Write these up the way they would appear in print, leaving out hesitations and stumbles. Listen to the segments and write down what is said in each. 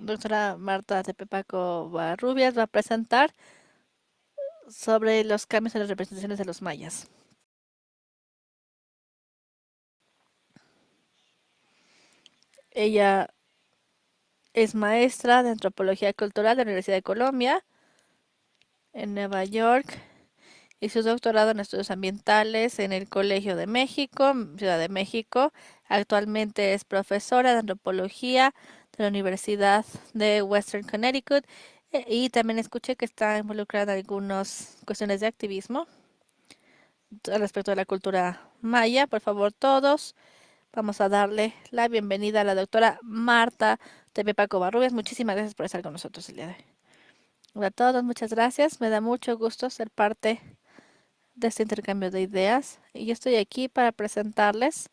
doctora Marta Tepepaco Barrubias va a presentar sobre los cambios en las representaciones de los mayas. Ella es maestra de antropología cultural de la Universidad de Colombia en Nueva York y su doctorado en estudios ambientales en el Colegio de México, Ciudad de México. Actualmente es profesora de antropología de la Universidad de Western Connecticut y también escuché que está involucrada en algunas cuestiones de activismo respecto a la cultura maya. Por favor, todos vamos a darle la bienvenida a la doctora Marta Tepepaco Barrubias. Muchísimas gracias por estar con nosotros el día de hoy. Hola a todos, muchas gracias. Me da mucho gusto ser parte de este intercambio de ideas. Y yo estoy aquí para presentarles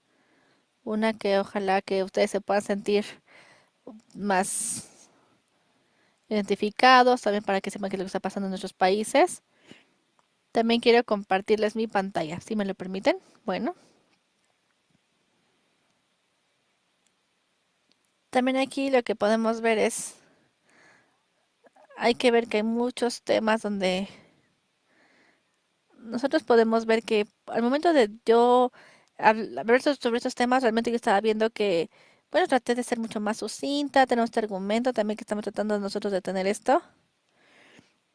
una que ojalá que ustedes se puedan sentir más identificados, también para que sepan qué es lo que está pasando en nuestros países. También quiero compartirles mi pantalla, si me lo permiten. Bueno, también aquí lo que podemos ver es, hay que ver que hay muchos temas donde nosotros podemos ver que al momento de yo hablar sobre estos temas, realmente yo estaba viendo que, bueno, traté de ser mucho más sucinta, tenemos este argumento también que estamos tratando nosotros de tener esto.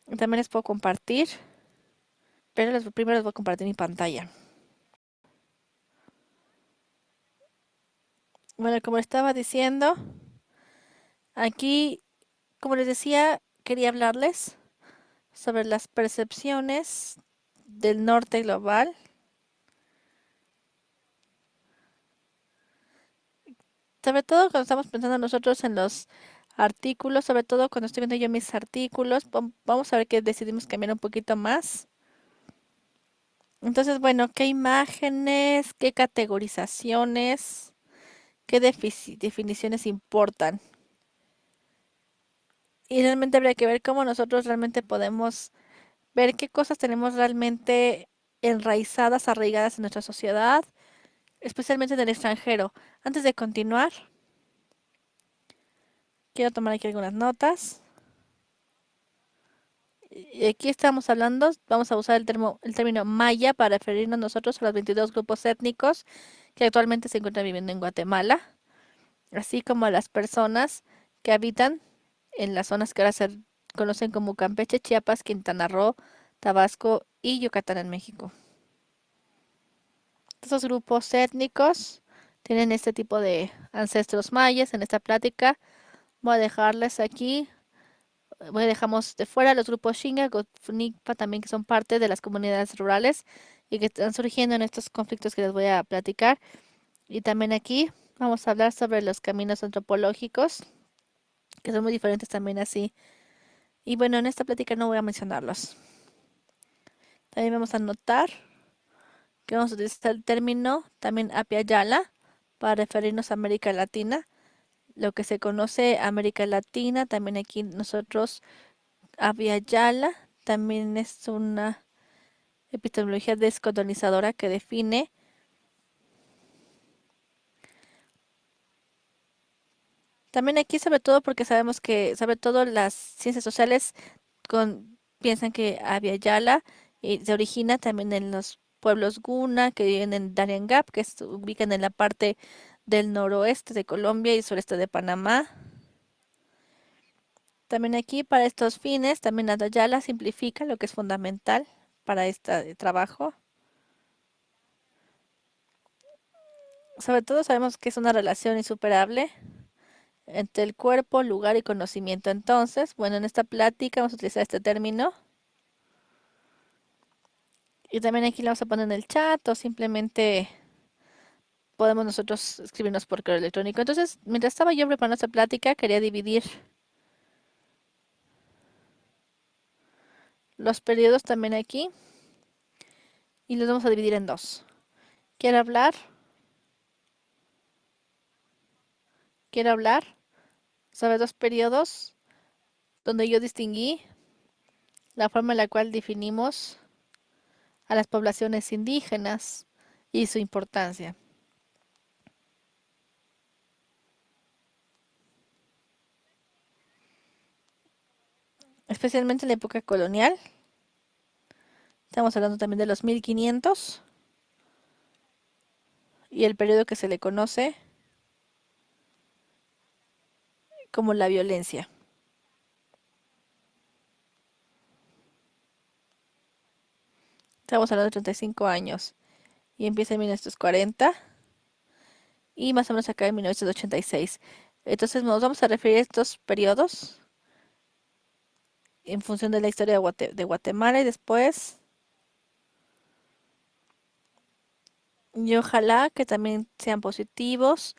También les puedo compartir, pero primero les voy a compartir mi pantalla. Bueno, como estaba diciendo, aquí, como les decía, quería hablarles sobre las percepciones del norte global, sobre todo cuando estamos pensando nosotros en los artículos, sobre todo cuando estoy viendo yo mis artículos, vamos a ver que decidimos cambiar un poquito más. Entonces, bueno, ¿qué imágenes, qué categorizaciones, qué definiciones importan? Y realmente habría que ver cómo nosotros realmente podemos ver qué cosas tenemos realmente enraizadas, arraigadas en nuestra sociedad, especialmente en el extranjero. Antes de continuar, quiero tomar aquí algunas notas. Y aquí estamos hablando, vamos a usar el término maya para referirnos nosotros a los 22 grupos étnicos que actualmente se encuentran viviendo en Guatemala, así como a las personas que habitan en las zonas que ahora se conocen como Campeche, Chiapas, Quintana Roo, Tabasco y Yucatán en México. Estos grupos étnicos tienen este tipo de ancestros mayas. En esta plática voy a dejarles aquí, dejamos de fuera los grupos Xinga, Gotfnipa también que son parte de las comunidades rurales y que están surgiendo en estos conflictos que les voy a platicar. Y también aquí vamos a hablar sobre los caminos antropológicos, que son muy diferentes también así. Y bueno, en esta plática no voy a mencionarlos. También vamos a notar que vamos a utilizar el término también Apia Yala para referirnos a América Latina, lo que se conoce América Latina, también aquí nosotros Apia Yala, también es una epistemología descolonizadora que define. También aquí sobre todo porque sabemos que sobre todo las ciencias sociales piensan que Abya Yala se origina también en los pueblos Guna que viven en Darien Gap, que se ubican en la parte del noroeste de Colombia y sureste de Panamá. También aquí para estos fines, también Abya Yala simplifica lo que es fundamental para este trabajo. Sobre todo sabemos que es una relación insuperable entre el cuerpo, lugar y conocimiento. Entonces, bueno, en esta plática vamos a utilizar este término. Y también aquí lo vamos a poner en el chat o simplemente podemos nosotros escribirnos por correo electrónico. Entonces, mientras estaba yo preparando esta plática, quería dividir los periodos también aquí y los vamos a dividir en dos. Quiero hablar, quiero hablar sobre dos periodos donde yo distinguí la forma en la cual definimos a las poblaciones indígenas y su importancia. especialmente en la época colonial. Estamos hablando también de los 1500 y el periodo que se le conoce como la violencia. Estamos hablando de 35 años y empieza en 1940 y más o menos acá en 1986. Entonces nos vamos a referir a estos periodos en función de la historia de Guatemala y después, y ojalá que también sean positivos.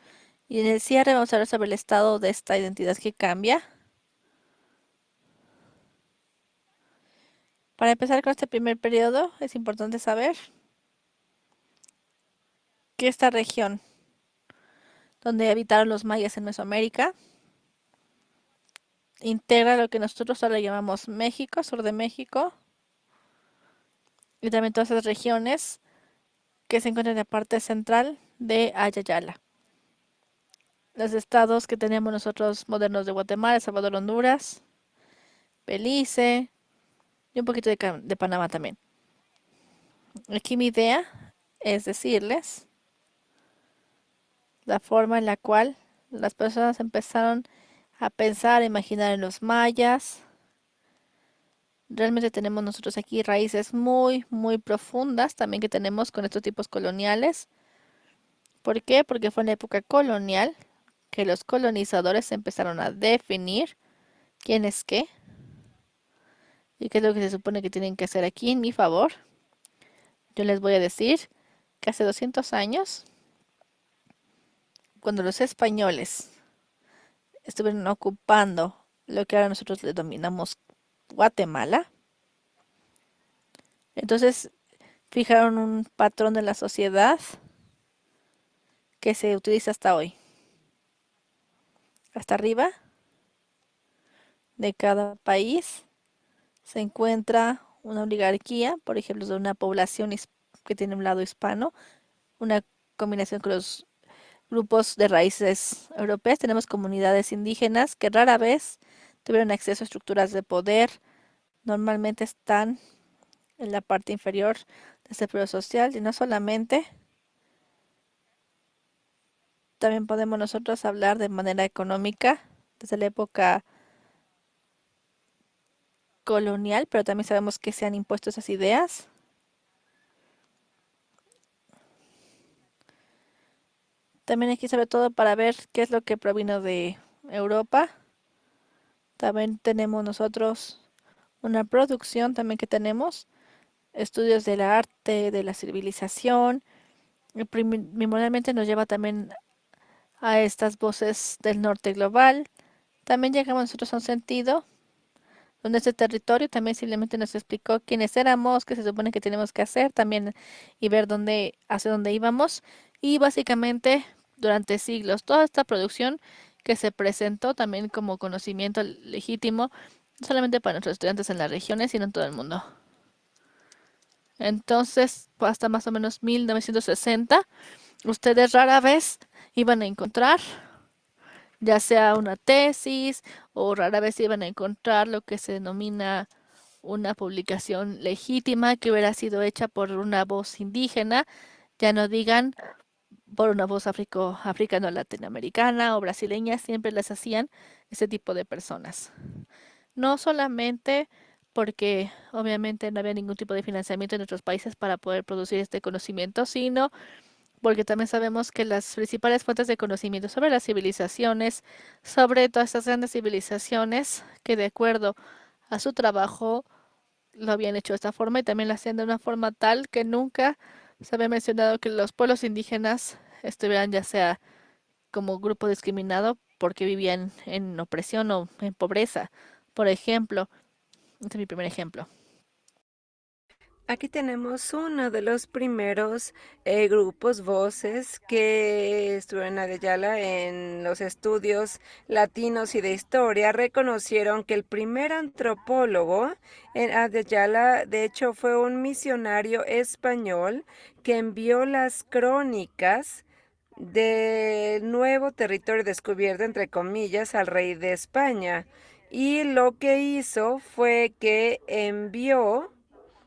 Y en el cierre vamos a hablar sobre el estado de esta identidad que cambia. Para empezar con este primer periodo, es importante saber que esta región donde habitaron los mayas en Mesoamérica integra lo que nosotros ahora llamamos México, sur de México, y también todas esas regiones que se encuentran en la parte central de Ayayala. Los estados que teníamos nosotros modernos de Guatemala, El Salvador, Honduras, Belice y un poquito de Panamá también. Aquí mi idea es decirles la forma en la cual las personas empezaron a pensar, a imaginar en los mayas. Realmente tenemos nosotros aquí raíces muy, muy profundas también que tenemos con estos tipos coloniales. ¿Por qué? Porque fue en la época colonial que los colonizadores empezaron a definir quién es qué y qué es lo que se supone que tienen que hacer aquí en mi favor. Yo les voy a decir que hace 200 años, cuando los españoles estuvieron ocupando lo que ahora nosotros le denominamos Guatemala, entonces fijaron un patrón de la sociedad que se utiliza hasta hoy. Hasta arriba de cada país se encuentra una oligarquía, por ejemplo, de una población que tiene un lado hispano, una combinación con los grupos de raíces europeas. Tenemos comunidades indígenas que rara vez tuvieron acceso a estructuras de poder. Normalmente están en la parte inferior de este periodo social y no solamente. También podemos nosotros hablar de manera económica desde la época colonial, pero también sabemos que se han impuesto esas ideas. También aquí sobre todo para ver qué es lo que provino de Europa. También tenemos nosotros una producción también que tenemos, estudios del arte, de la civilización. Y primordialmente nos lleva también a estas voces del norte global. También llegamos nosotros a un sentido donde este territorio también simplemente nos explicó quiénes éramos, qué se supone que tenemos que hacer también y ver dónde, hacia dónde íbamos. Y básicamente durante siglos, toda esta producción que se presentó también como conocimiento legítimo, no solamente para nuestros estudiantes en las regiones, sino en todo el mundo. Entonces, hasta más o menos 1960, ustedes rara vez iban a encontrar ya sea una tesis o rara vez iban a encontrar lo que se denomina una publicación legítima que hubiera sido hecha por una voz indígena, ya no digan por una voz africano latinoamericana o brasileña, siempre las hacían ese tipo de personas. No solamente porque obviamente no había ningún tipo de financiamiento en nuestros países para poder producir este conocimiento, sino porque también sabemos que las principales fuentes de conocimiento sobre las civilizaciones, sobre todas estas grandes civilizaciones que de acuerdo a su trabajo lo habían hecho de esta forma y también lo hacían de una forma tal que nunca se había mencionado que los pueblos indígenas estuvieran ya sea como grupo discriminado porque vivían en opresión o en pobreza. Por ejemplo, este es mi primer ejemplo. Aquí tenemos uno de los primeros grupos, voces que estuvieron en Ayala en los estudios latinos y de historia. Reconocieron que el primer antropólogo en Ayala, de hecho, fue un misionario español que envió las crónicas del nuevo territorio descubierto, entre comillas, al rey de España. y lo que hizo fue que envió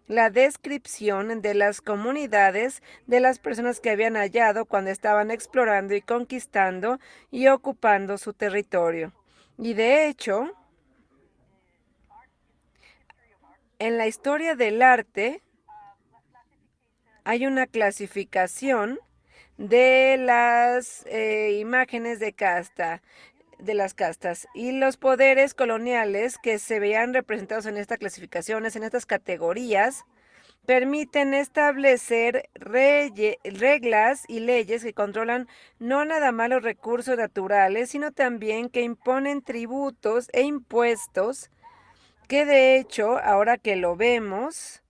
la descripción de las comunidades de las personas que habían hallado cuando estaban explorando y conquistando y ocupando su territorio. Y de hecho, en la historia del arte hay una clasificación de las imágenes de casta, de las castas, y los poderes coloniales que se veían representados en estas clasificaciones, en estas categorías, permiten establecer reglas y leyes que controlan no nada más los recursos naturales, sino también que imponen tributos e impuestos que de hecho, ahora que lo vemos,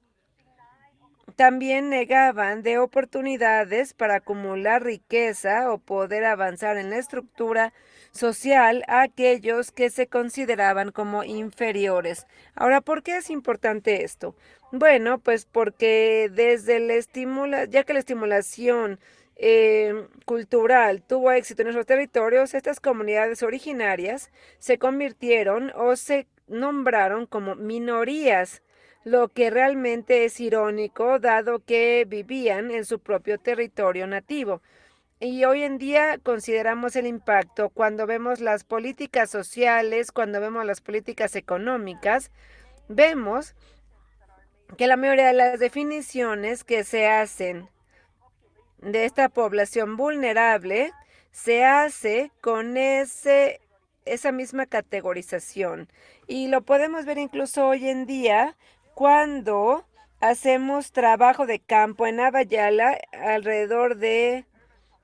también negaban de oportunidades para acumular riqueza o poder avanzar en la estructura social a aquellos que se consideraban como inferiores. Ahora, ¿por qué es importante esto? Bueno, pues porque desde ya que la estimulación cultural tuvo éxito en nuestros territorios, estas comunidades originarias se convirtieron o se nombraron como minorías, lo que realmente es irónico, dado que vivían en su propio territorio nativo. Y hoy en día consideramos el impacto cuando vemos las políticas sociales, cuando vemos las políticas económicas, vemos que la mayoría de las definiciones que se hacen de esta población vulnerable se hace con esa misma categorización. Y lo podemos ver incluso hoy en día cuando hacemos trabajo de campo en Abayala alrededor de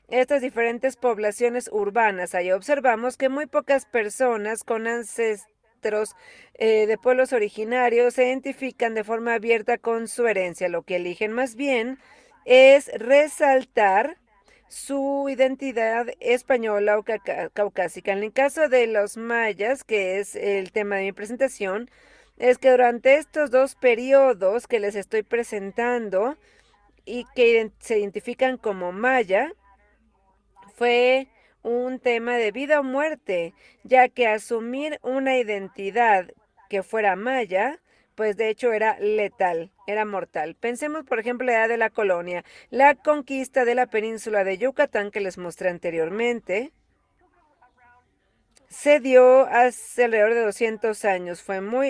estas diferentes poblaciones urbanas. Ahí observamos que muy pocas personas con ancestros de pueblos originarios se identifican de forma abierta con su herencia. Lo que eligen más bien es resaltar su identidad española o caucásica. En el caso de los mayas, que es el tema de mi presentación, es que durante estos dos periodos que les estoy presentando y que se identifican como maya, fue un tema de vida o muerte, ya que asumir una identidad que fuera maya, pues de hecho era letal, era mortal. Pensemos, por ejemplo, la edad de la colonia, la conquista de la península de Yucatán que les mostré anteriormente, se dio hace alrededor de 200 años.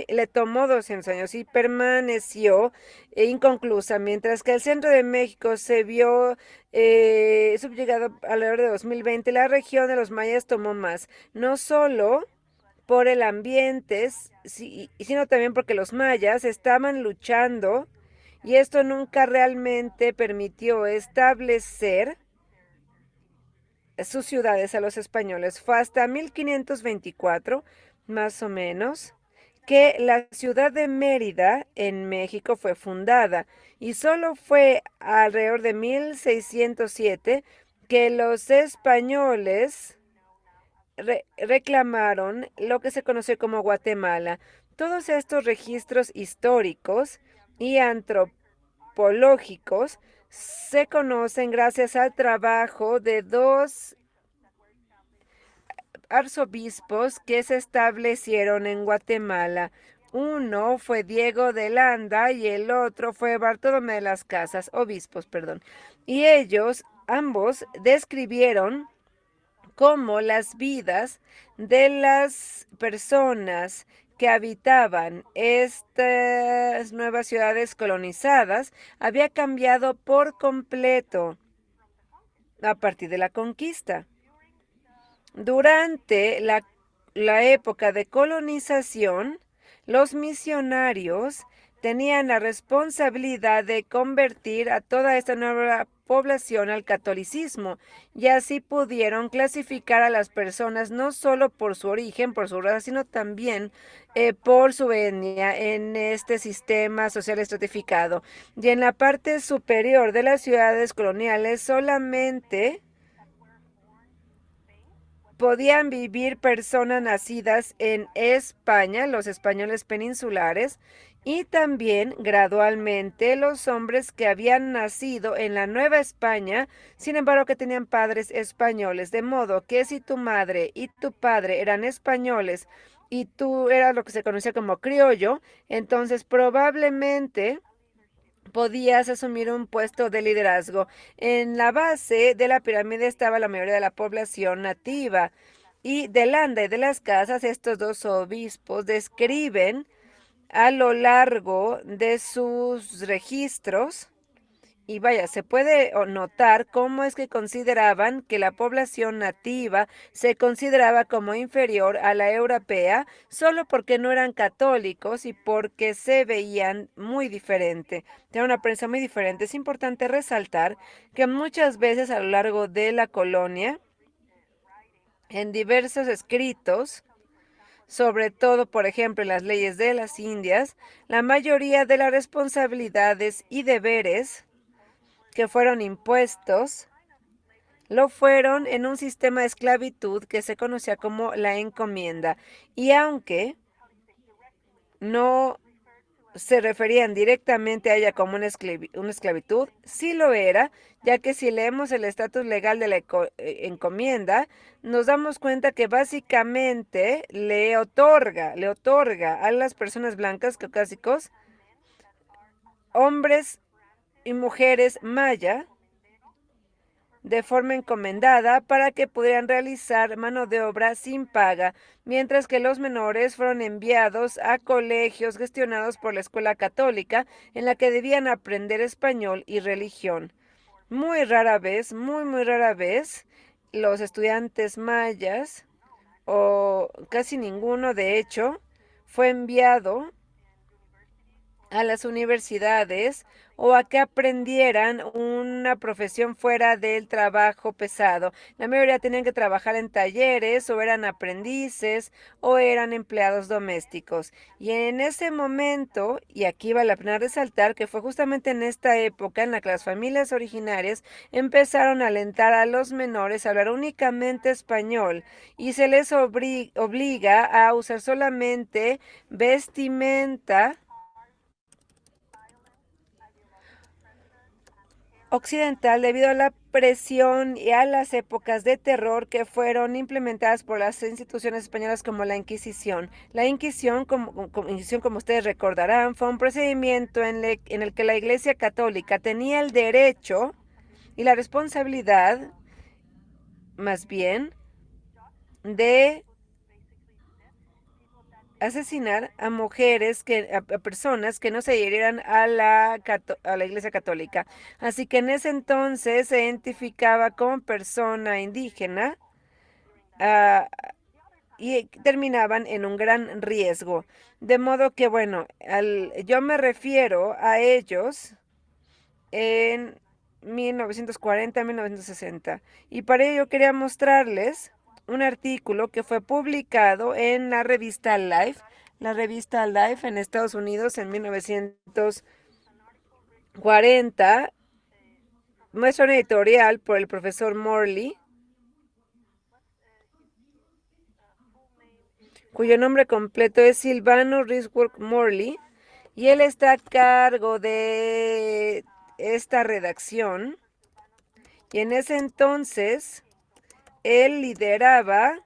Le tomó 200 años y permaneció inconclusa, mientras que el centro de México se vio subyugado alrededor de 2020. La región de los mayas tomó más, no solo por el ambiente, sino también porque los mayas estaban luchando y esto nunca realmente permitió establecer sus ciudades a los españoles. Fue hasta 1524, más o menos, que la ciudad de Mérida en México fue fundada y solo fue alrededor de 1607 que los españoles reclamaron lo que se conoce como Guatemala. Todos estos registros históricos y antropológicos se conocen gracias al trabajo de dos arzobispos que se establecieron en Guatemala. Uno fue Diego de Landa y el otro fue Bartolomé de las Casas, obispos, perdón. Y ellos ambos describieron cómo las vidas de las personas que habitaban estas nuevas ciudades colonizadas había cambiado por completo a partir de la conquista. Durante la época de colonización, los misionarios tenían la responsabilidad de convertir a toda esta nueva población al catolicismo y así pudieron clasificar a las personas no solo por su origen, por su raza, sino también por su etnia en este sistema social estratificado. Y en la parte superior de las ciudades coloniales solamente podían vivir personas nacidas en España, los españoles peninsulares, y también gradualmente los hombres que habían nacido en la Nueva España, sin embargo que tenían padres españoles, de modo que si tu madre y tu padre eran españoles y tú eras lo que se conocía como criollo, entonces probablemente podías asumir un puesto de liderazgo. En la base de la pirámide estaba la mayoría de la población nativa. Y de Landa y de las Casas, estos dos obispos describen a lo largo de sus registros. Y vaya, se puede notar cómo es que consideraban que la población nativa se consideraba como inferior a la europea solo porque no eran católicos y porque se veían muy diferente. Tenían una prensa muy diferente. Es importante resaltar que muchas veces a lo largo de la colonia, en diversos escritos, sobre todo, por ejemplo, en las leyes de las Indias, la mayoría de las responsabilidades y deberes que fueron impuestos lo fueron en un sistema de esclavitud que se conocía como la encomienda. Y aunque no se referían directamente a ella como una esclavitud, sí lo era, ya que si leemos el estatus legal de la encomienda, nos damos cuenta que básicamente le otorga a las personas blancas caucásicos, hombres y mujeres maya, de forma encomendada para que pudieran realizar mano de obra sin paga, mientras que los menores fueron enviados a colegios gestionados por la escuela católica en la que debían aprender español y religión. Muy rara vez, muy rara vez, los estudiantes mayas, o casi ninguno de hecho, fue enviado a las universidades o a que aprendieran una profesión fuera del trabajo pesado. La mayoría tenían que trabajar en talleres o eran aprendices o eran empleados domésticos. Y en ese momento, y aquí vale la pena resaltar que fue justamente en esta época en la que las familias originarias empezaron a alentar a los menores a hablar únicamente español y se les obliga a usar solamente vestimenta occidental debido a la presión y a las épocas de terror que fueron implementadas por las instituciones españolas como la Inquisición. La Inquisición, como ustedes recordarán, fue un procedimiento en el que la Iglesia Católica tenía el derecho y la responsabilidad, más bien, de asesinar a mujeres, a personas que no se adhirieran a la Iglesia Católica. Así que en ese entonces se identificaba como persona indígena, ah, y terminaban en un gran riesgo. De modo que, bueno, yo me refiero a ellos en 1940-1960. Y para ello quería mostrarles un artículo que fue publicado en la revista Life en Estados Unidos en 1940. Muestra una editorial por el profesor Morley, cuyo nombre completo es Silvano Risworth Morley, y él está a cargo de esta redacción. Y en ese entonces, él lideraba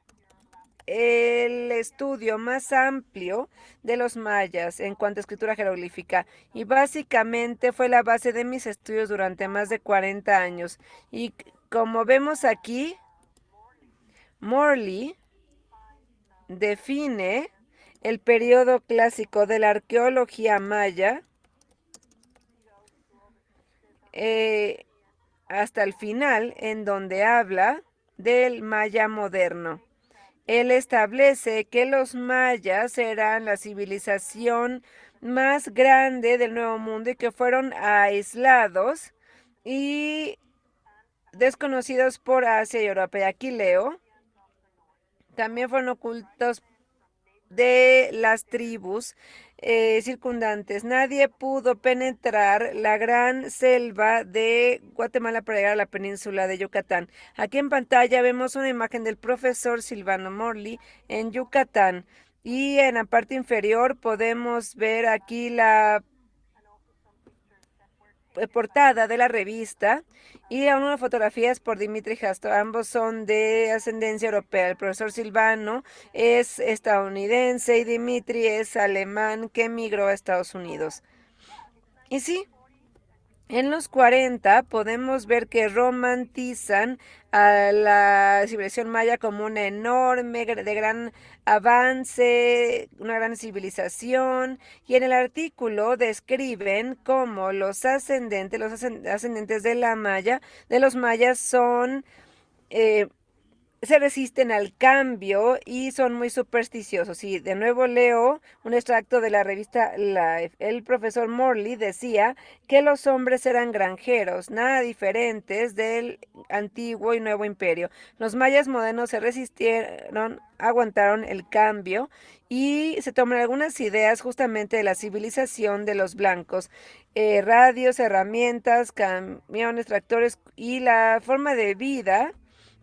el estudio más amplio de los mayas en cuanto a escritura jeroglífica y básicamente fue la base de mis estudios durante más de 40 años. Y como vemos aquí, Morley define el periodo clásico de la arqueología maya hasta el final, en donde habla del maya moderno. Él establece que los mayas eran la civilización más grande del Nuevo Mundo y que fueron aislados y desconocidos por Asia y Europa. Y aquí leo, también fueron ocultos de las tribus circundantes. Nadie pudo penetrar la gran selva de Guatemala para llegar a la península de Yucatán. Aquí en pantalla vemos una imagen del profesor Silvano Morley en Yucatán. Y en la parte inferior podemos ver aquí portada de la revista y aún unas fotografías por Dimitri Hasto. Ambos son de ascendencia europea. El profesor Silvano es estadounidense y Dimitri es alemán que emigró a Estados Unidos. Y sí, en los 40 podemos ver que romantizan a la civilización maya como una enorme, de gran avance, una gran civilización, y en el artículo describen cómo los ascendentes de la maya, de los mayas son se resisten al cambio y son muy supersticiosos. Y de nuevo leo un extracto de la revista Life. El profesor Morley decía que los hombres eran granjeros, nada diferentes del antiguo y nuevo imperio. Los mayas modernos se resistieron, aguantaron el cambio y se toman algunas ideas justamente de la civilización de los blancos. Radios, herramientas, camiones, tractores y la forma de vida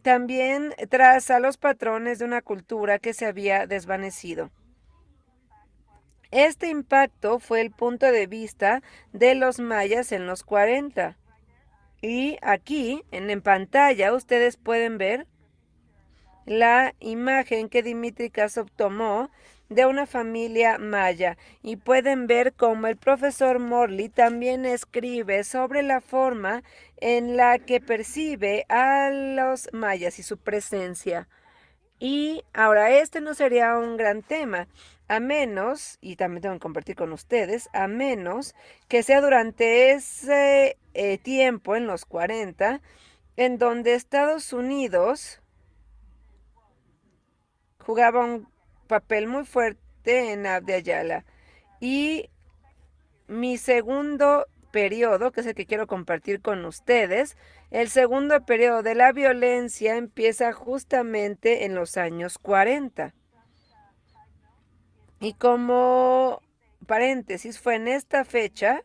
también traza los patrones de una cultura que se había desvanecido. Este impacto fue el punto de vista de los mayas en los 40. Y aquí, en pantalla, ustedes pueden ver la imagen que Dimitri Kasov tomó de una familia maya y pueden ver cómo el profesor Morley también escribe sobre la forma en la que percibe a los mayas y su presencia. Y ahora este no sería un gran tema, a menos, y también tengo que compartir con ustedes, a menos que sea durante ese tiempo, en los 40, en donde Estados Unidos jugaba un papel muy fuerte en Abya Yala. Y mi segundo periodo, que es el que quiero compartir con ustedes, el segundo periodo de la violencia empieza justamente en los años 40. Y como paréntesis, fue en esta fecha,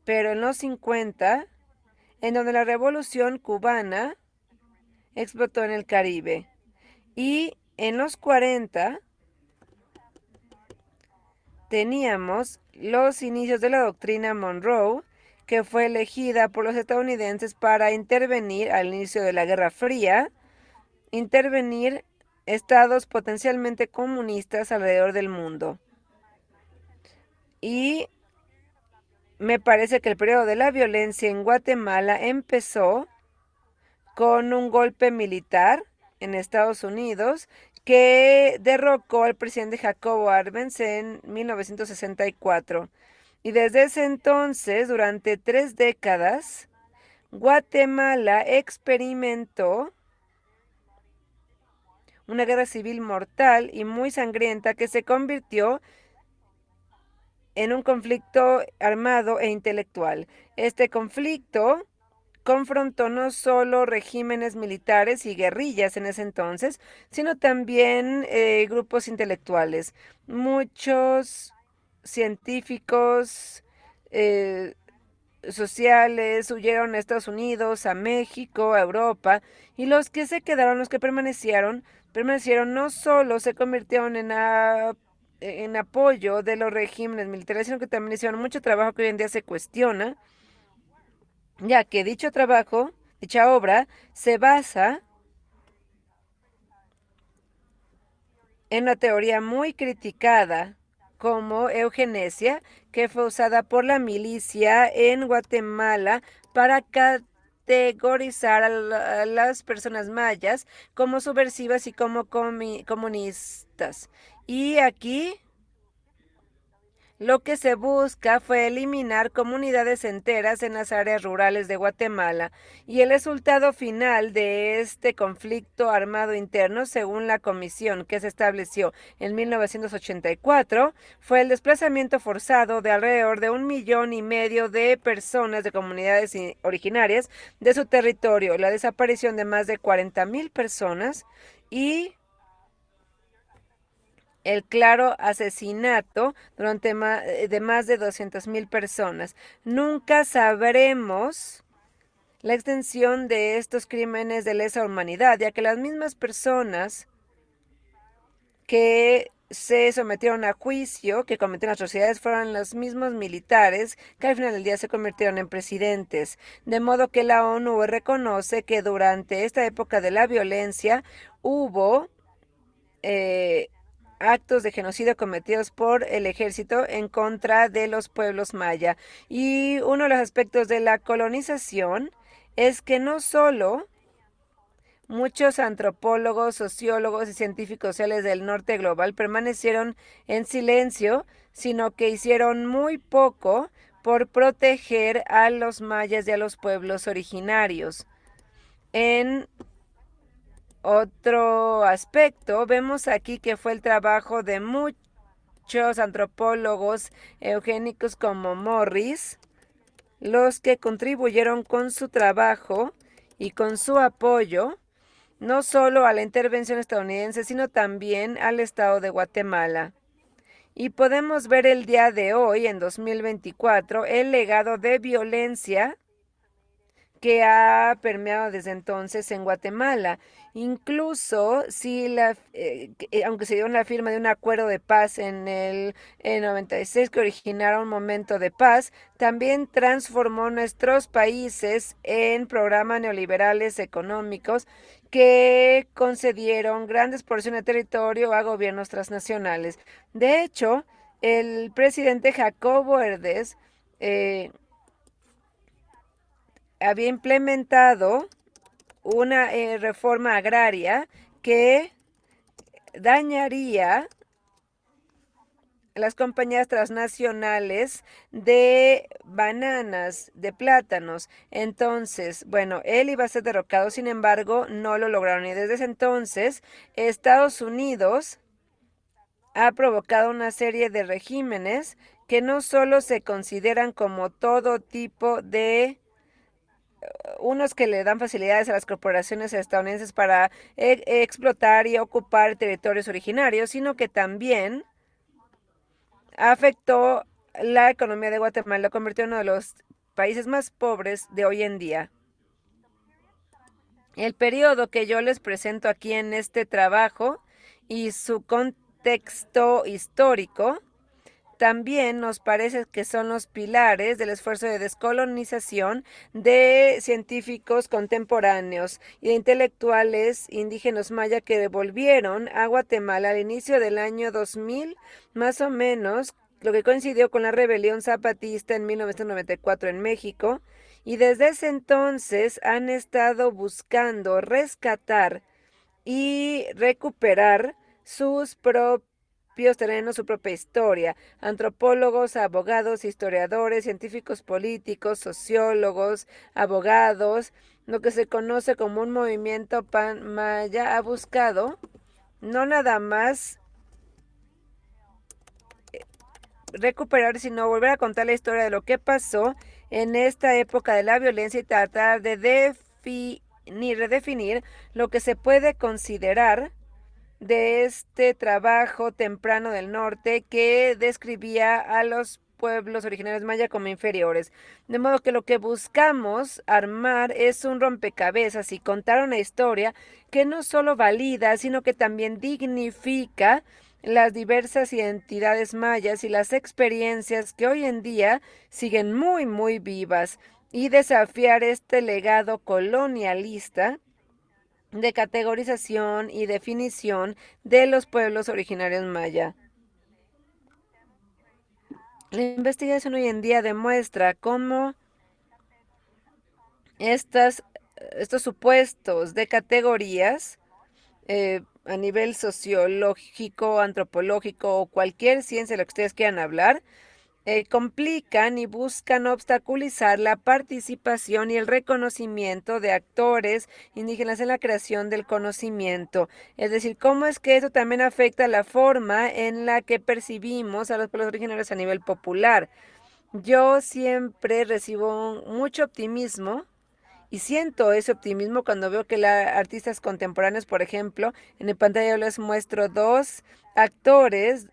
pero en los 50, en donde la revolución cubana explotó en el Caribe. Y en los 40 teníamos los inicios de la doctrina Monroe, que fue elegida por los estadounidenses para intervenir al inicio de la Guerra Fría, intervenir estados potencialmente comunistas alrededor del mundo. Y me parece que el periodo de la violencia en Guatemala empezó con un golpe militar en Estados Unidos que derrocó al presidente Jacobo Arbenz en 1964. Y desde ese entonces, durante 3 décadas, Guatemala experimentó una guerra civil mortal y muy sangrienta que se convirtió en un conflicto armado e intelectual. Este conflicto confrontó no solo regímenes militares y guerrillas en ese entonces, sino también grupos intelectuales. Muchos científicos sociales huyeron a Estados Unidos, a México, a Europa, y los que se quedaron, los que permanecieron no solo se convirtieron en apoyo de los regímenes militares, sino que también hicieron mucho trabajo que hoy en día se cuestiona, ya que dicho trabajo, dicha obra, se basa en una teoría muy criticada como eugenesia, que fue usada por la milicia en Guatemala para categorizar a las personas mayas como subversivas y como comunistas. Y aquí lo que se busca fue eliminar comunidades enteras en las áreas rurales de Guatemala, y el resultado final de este conflicto armado interno, según la comisión que se estableció en 1984, fue el desplazamiento forzado de alrededor de 1,5 millones de personas de comunidades originarias de su territorio, la desaparición de más de 40,000 personas y el claro asesinato de más de 200,000 personas. Nunca sabremos la extensión de estos crímenes de lesa humanidad, ya que las mismas personas que se sometieron a juicio, que cometieron atrocidades, fueron los mismos militares que al final del día se convirtieron en presidentes. De modo que la ONU reconoce que durante esta época de la violencia hubo actos de genocidio cometidos por el ejército en contra de los pueblos maya. Y uno de los aspectos de la colonización es que no solo muchos antropólogos, sociólogos y científicos sociales del norte global permanecieron en silencio, sino que hicieron muy poco por proteger a los mayas y a los pueblos originarios. En otro aspecto, vemos aquí que fue el trabajo de muchos antropólogos eugénicos como Morris, los que contribuyeron con su trabajo y con su apoyo no solo a la intervención estadounidense, sino también al Estado de Guatemala. Y podemos ver el día de hoy, en 2024, el legado de violencia que ha permeado desde entonces en Guatemala. Incluso si aunque se dio la firma de un acuerdo de paz en 96 que originara un momento de paz, también transformó nuestros países en programas neoliberales económicos que concedieron grandes porciones de territorio a gobiernos transnacionales. De hecho, el presidente Jacobo Herdes había implementado una reforma agraria que dañaría las compañías transnacionales de bananas, de plátanos. Entonces, bueno, él iba a ser derrocado, sin embargo, no lo lograron. Y desde ese entonces, Estados Unidos ha provocado una serie de regímenes que no solo se consideran como todo tipo de unos que le dan facilidades a las corporaciones estadounidenses para explotar y ocupar territorios originarios, sino que también afectó la economía de Guatemala, lo convirtió en uno de los países más pobres de hoy en día. El periodo que yo les presento aquí en este trabajo y su contexto histórico también nos parece que son los pilares del esfuerzo de descolonización de científicos contemporáneos y de intelectuales indígenas maya que devolvieron a Guatemala al inicio del año 2000, más o menos, lo que coincidió con la rebelión zapatista en 1994 en México, y desde ese entonces han estado buscando rescatar y recuperar sus propios terrenos, su propia historia. Antropólogos, abogados, historiadores, científicos políticos, sociólogos, abogados, lo que se conoce como un movimiento pan maya ha buscado no nada más recuperar, sino volver a contar la historia de lo que pasó en esta época de la violencia y tratar de redefinir lo que se puede considerar de este trabajo temprano del norte que describía a los pueblos originarios maya como inferiores. De modo que lo que buscamos armar es un rompecabezas y contar una historia que no solo valida, sino que también dignifica las diversas identidades mayas y las experiencias que hoy en día siguen muy, muy vivas, y desafiar este legado colonialista de categorización y definición de los pueblos originarios maya. La investigación hoy en día demuestra cómo estos supuestos de categorías a nivel sociológico, antropológico o cualquier ciencia de lo que ustedes quieran hablar, complican y buscan obstaculizar la participación y el reconocimiento de actores indígenas en la creación del conocimiento. Es decir, cómo es que eso también afecta la forma en la que percibimos a los pueblos originarios a nivel popular. Yo siempre recibo mucho optimismo y siento ese optimismo cuando veo que artistas contemporáneos, por ejemplo, en el pantalla yo les muestro dos actores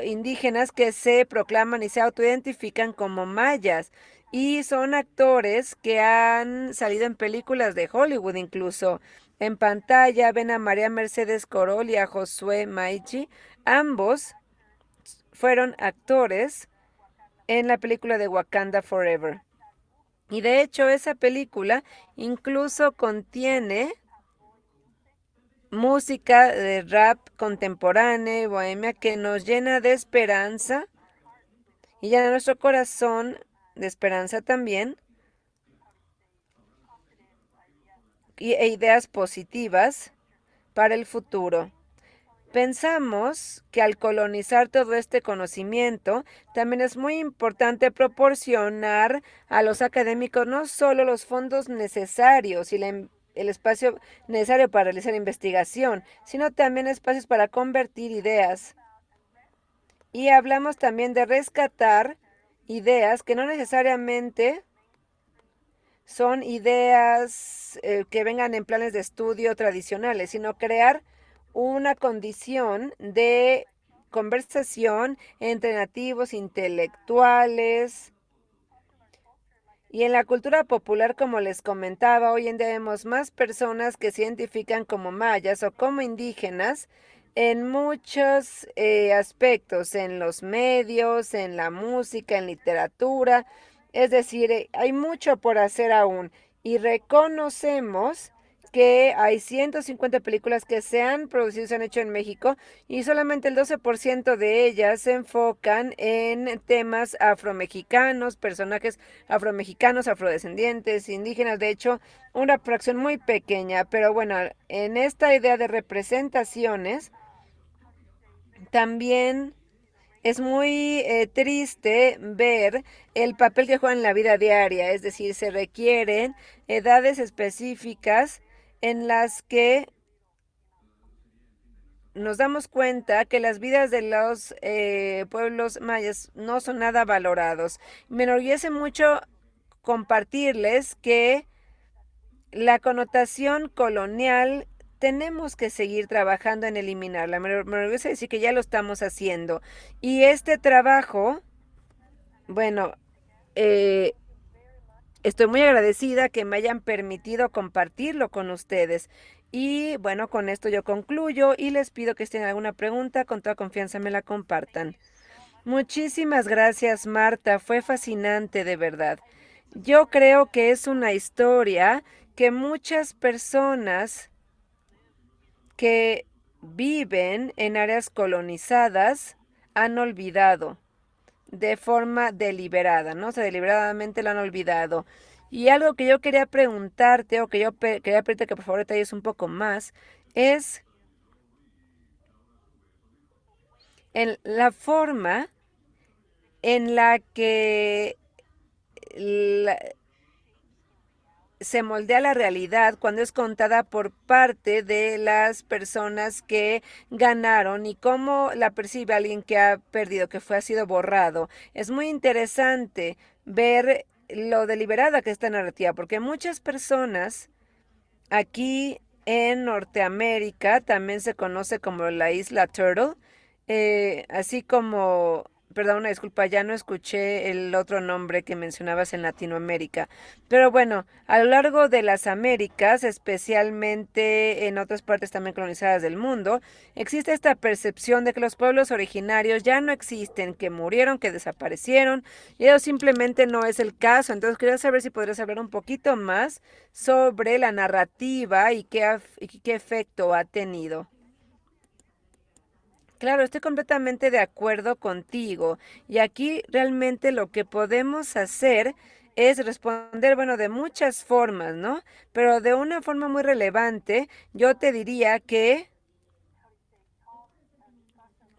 indígenas que se proclaman y se autoidentifican como mayas. Y son actores que han salido en películas de Hollywood incluso. En pantalla ven a María Mercedes Corol y a Josué Maichi, Ambos fueron actores en la película de Wakanda Forever. Y de hecho esa película incluso contiene música de rap contemporánea y bohemia que nos llena de esperanza y llena nuestro corazón de esperanza también e ideas positivas para el futuro. Pensamos que al colonizar todo este conocimiento, también es muy importante proporcionar a los académicos no solo los fondos necesarios y el espacio necesario para realizar investigación, sino también espacios para convertir ideas. Y hablamos también de rescatar ideas que no necesariamente son ideas que vengan en planes de estudio tradicionales, sino crear una condición de conversación entre nativos intelectuales. Y en la cultura popular, como les comentaba, hoy en día vemos más personas que se identifican como mayas o como indígenas en muchos aspectos, en los medios, en la música, en literatura. Es decir, hay mucho por hacer aún y reconocemos que hay 150 películas que se han producido, se han hecho en México y solamente el 12% de ellas se enfocan en temas afromexicanos, personajes afromexicanos, afrodescendientes, indígenas, de hecho, una fracción muy pequeña, pero bueno, en esta idea de representaciones, también es muy triste ver el papel que juegan en la vida diaria, es decir, se requieren edades específicas en las que nos damos cuenta que las vidas de los pueblos mayas no son nada valorados. Me enorgullece mucho compartirles que la connotación colonial tenemos que seguir trabajando en eliminarla. Me enorgullece decir que ya lo estamos haciendo. Y este trabajo, bueno, estoy muy agradecida que me hayan permitido compartirlo con ustedes. Y bueno, con esto yo concluyo y les pido que si tienen alguna pregunta, con toda confianza me la compartan. Muchísimas gracias, Marta. Fue fascinante, de verdad. Yo creo que es una historia que muchas personas que viven en áreas colonizadas han olvidado de forma deliberada, ¿no? O sea, deliberadamente lo han olvidado. Y algo que yo quería preguntarte, o que yo quería pedirte que por favor detalles un poco más, es en la forma en la que se moldea la realidad cuando es contada por parte de las personas que ganaron y cómo la percibe alguien que ha perdido, ha sido borrado. Es muy interesante ver lo deliberada que es esta narrativa, porque muchas personas aquí en Norteamérica también se conoce como la isla Turtle, así como, perdón, una disculpa, ya no escuché el otro nombre que mencionabas en Latinoamérica. Pero bueno, a lo largo de las Américas, especialmente en otras partes también colonizadas del mundo, existe esta percepción de que los pueblos originarios ya no existen, que murieron, que desaparecieron, y eso simplemente no es el caso. Entonces quería saber si podrías hablar un poquito más sobre la narrativa y qué efecto ha tenido. Claro, estoy completamente de acuerdo contigo. Y aquí realmente lo que podemos hacer es responder, bueno, de muchas formas, ¿no? Pero de una forma muy relevante, yo te diría que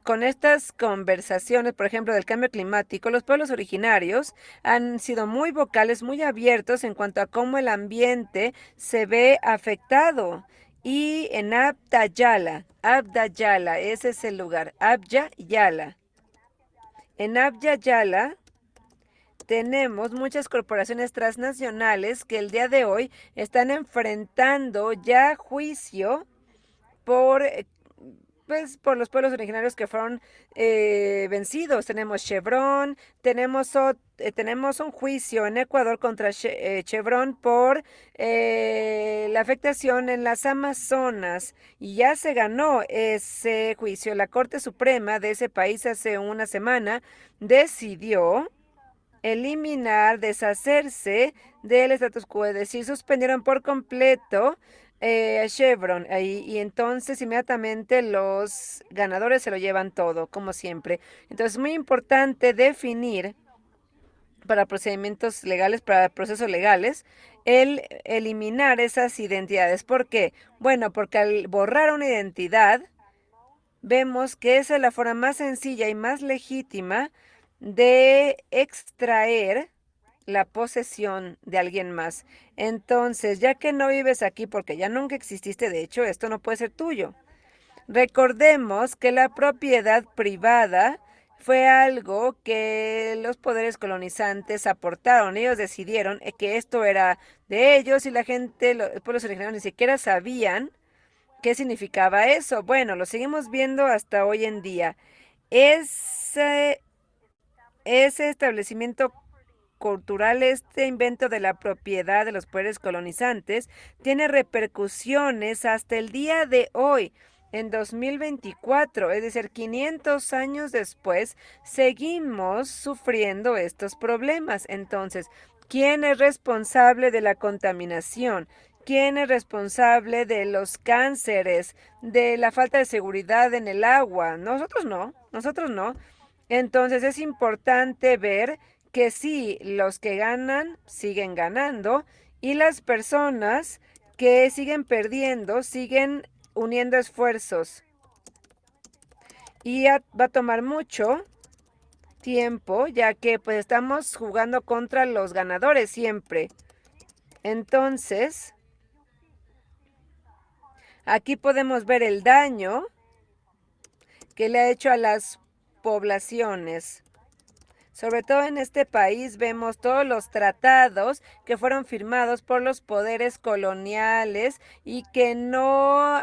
con estas conversaciones, por ejemplo, del cambio climático, los pueblos originarios han sido muy vocales, muy abiertos en cuanto a cómo el ambiente se ve afectado. Y en Abya Yala, ese es el lugar, Abya Yala. En Abya Yala tenemos muchas corporaciones transnacionales que el día de hoy están enfrentando ya juicio por pues, por los pueblos originarios que fueron vencidos. Tenemos Chevron, tenemos un juicio en Ecuador contra Chevron por la afectación en las Amazonas y ya se ganó ese juicio. La Corte Suprema de ese país hace una semana decidió eliminar, deshacerse del status quo, es decir, suspendieron por completo a Chevron ahí, y entonces inmediatamente los ganadores se lo llevan todo, como siempre. Entonces es muy importante definir para procedimientos legales, para procesos legales, el eliminar esas identidades. ¿Por qué? Bueno, porque al borrar una identidad, vemos que esa es la forma más sencilla y más legítima de extraer la posesión de alguien más. Entonces, ya que no vives aquí porque ya nunca exististe, de hecho, esto no puede ser tuyo. Recordemos que la propiedad privada fue algo que los poderes colonizantes aportaron. Ellos decidieron que esto era de ellos y la gente, los pueblos originarios ni siquiera sabían qué significaba eso. Bueno, lo seguimos viendo hasta hoy en día. Ese, ese establecimiento cultural, este invento de la propiedad de los poderes colonizantes, tiene repercusiones hasta el día de hoy. En 2024, es decir, 500 años después, seguimos sufriendo estos problemas. Entonces, ¿quién es responsable de la contaminación? ¿Quién es responsable de los cánceres, de la falta de seguridad en el agua? Nosotros no, nosotros no. Entonces es importante ver que sí, los que ganan siguen ganando y las personas que siguen perdiendo siguen uniendo esfuerzos. Y va a tomar mucho tiempo, ya que pues estamos jugando contra los ganadores siempre. Entonces, aquí podemos ver el daño que le ha hecho a las poblaciones. Sobre todo en este país vemos todos los tratados que fueron firmados por los poderes coloniales y que no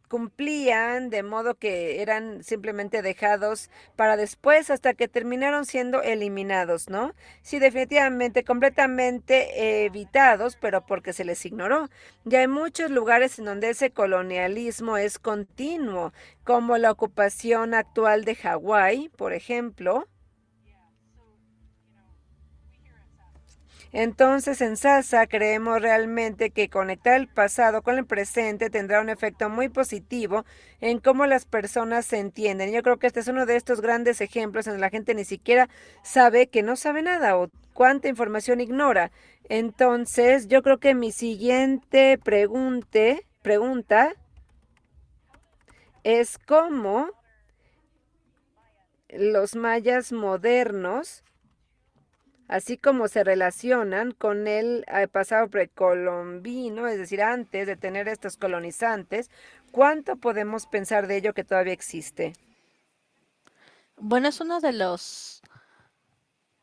cumplían, de modo que eran simplemente dejados para después hasta que terminaron siendo eliminados, ¿no? Sí, definitivamente, completamente evitados, pero porque se les ignoró. Ya hay muchos lugares en donde ese colonialismo es continuo, como la ocupación actual de Hawái, por ejemplo. Entonces, en Sasa creemos realmente que conectar el pasado con el presente tendrá un efecto muy positivo en cómo las personas se entienden. Yo creo que este es uno de estos grandes ejemplos en donde la gente ni siquiera sabe que no sabe nada o cuánta información ignora. Entonces, yo creo que mi siguiente pregunta es cómo los mayas modernos, así como se relacionan con el pasado precolombino, es decir, antes de tener estos colonizantes, ¿cuánto podemos pensar de ello que todavía existe? Bueno, es uno de los,